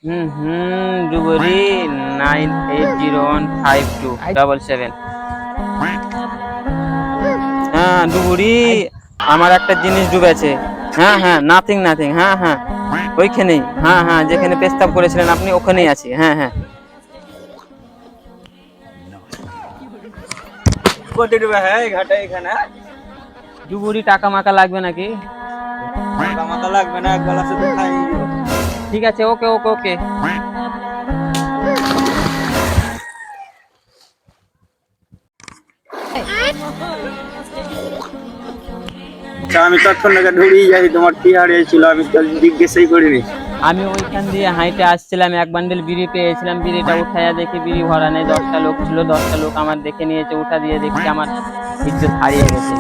ডুবুরি 98015277। হ্যাঁ ডুবুরি, আমার একটা জিনিস ডুবেছে। হ্যাঁ হ্যাঁ, নাথিং নাথিং, হ্যাঁ হ্যাঁ ওইখানেই, হ্যাঁ হ্যাঁ যেখানে প্রস্তাব করেছিলেন আপনি ওখানেই আছি। হ্যাঁ হ্যাঁ। কোটি ডুবে হ্যাঁ ঘাটা এখানে। ডুবুরি টাকা মাকা লাগবে নাকি? টাকা মাথা লাগবে না, এক বেলা শুধু খাই। ঠিক আছে, ওকে ওকে ওকে। আমি তখন ঢুড়িয়ে যাই, তোমার কি হারিয়েছিল আমি তো জিজ্ঞেসই করিনি। আমি ওইখান দিয়ে হাইটে আসছিলাম, এক বান্ডেল বিড়ি পেয়েছিলাম, বিড়িটা উঠাইয়া দেখি বিড়ি ভরা নেই। 10টা লোক ছিল, 10টা লোক আমার দেখে নিয়েছে, উঠা দিয়ে দেখছি আমার ইজ্জত হারিয়ে গেছে।